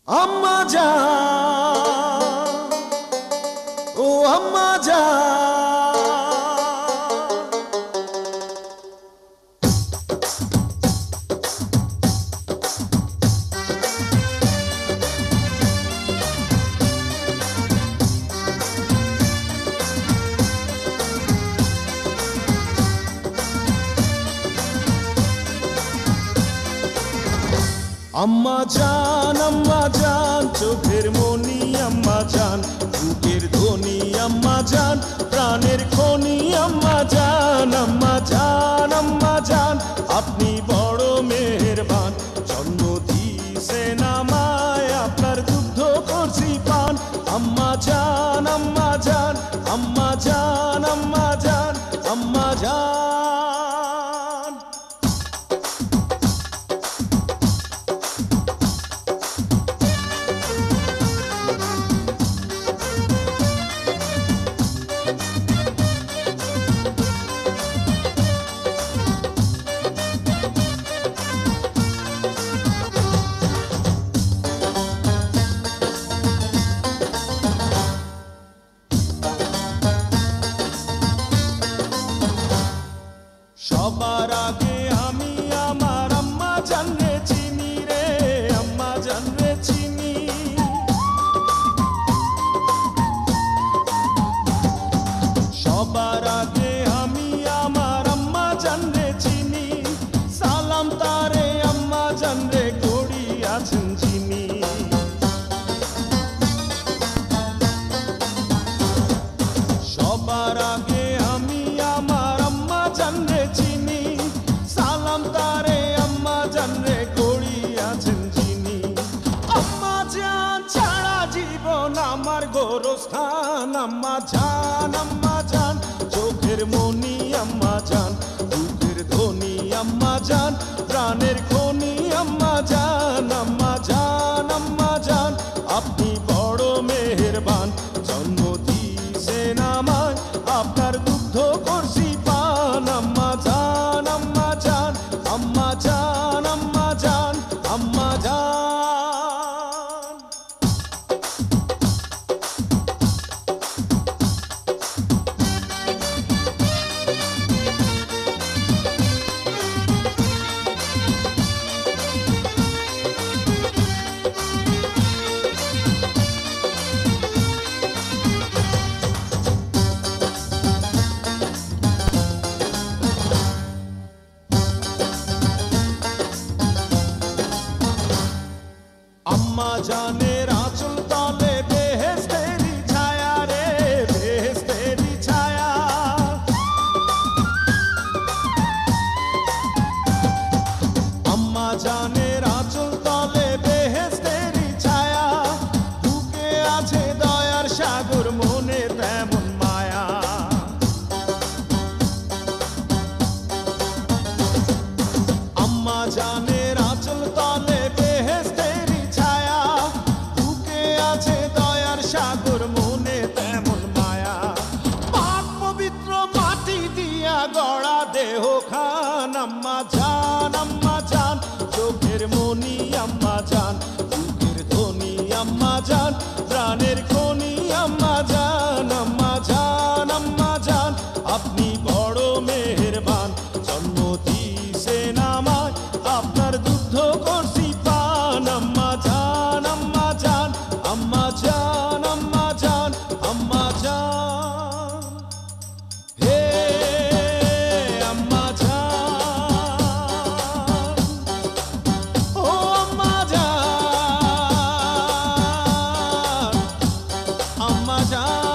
আম্মা জান, ও আম্মা জান। আম্মা জান, চোখের মনি আম্মা জান, বুকের ধ্বনি আম্মা জান, প্রাণের খনি আম্মা জান। আম্মা জান, আম্মা জান, আপনি বড় মেহেরবান, জন্ম দিয়েছেন আমায়, আপনার দুগ্ধ করছি পান। আম্মা জান, আম্মা জান, আম্মা জান, আম্মা জান, আম্মা জান। সবার আগে আমি আমার আম্মা জানরে চিনি রে, আম্মা জানরে চিনি। সবার আগে আমি আমার আম্মা জানরে চিনি, সালাম তারে আম্মা জানরে করি আছেন চিনি। সবার আগে আমি আমার আম্মা জানরে চিনি, সালাম তারে আম্মা জানরে করি আছেন চিনি। আম্মা জান ছাড়া জীবন আমার গোরস্থান। আম্মা জান, আম্মা জান, চোখের মনি আম্মা জান, বুকের ধ্বনি আম্মা জান, প্রাণের খনি আম্মা জান। আম্মা জান, আম্মা জান, আপনি বড় মেহেরবান, জন্ম দিয়েছেন আমায়, আপনার দুগ্ধ করছি পান। আম্মা জান, আম্মা জান, আম্মা জান, আম্মা জান, আম্মা জান। আম্মা জানের আঁচল তলে বেহেশতেরি ছায়া রে, বেহেশতেরি ছায়া। আম্মা জানের আঁচল তলে বেহেশতেরি ছায়া, বুকে আছে দয়ার সাগর, মনে তেমন মায়া। আম্মা জানের আঁচল তলে বেহেশতেরি ছায়া, বুকে আছে দয়ার সাগর, মনে তেমন মায়া। পাক পবিত্র মাটি দিয়া গড়া দেহ খান। আম্মা জান, আম্মা জান, চোখের মনি আম্মা জান, বুকের ধ্বনি আম্মা জান, প্রাণের খনি আম্মা জান। আম্মা জান, আম্মা জান, আপনি বড় মেহেরবান, জন্ম দিয়েছেন আমায়, আপনার দুগ্ধ করছি পান। আম্মা জান, আম্মা জান, আম্মা জান, আম্মা জান, আম্মা জান। হে আম্মা জান, ও আম্মা জান, আম্মা জান।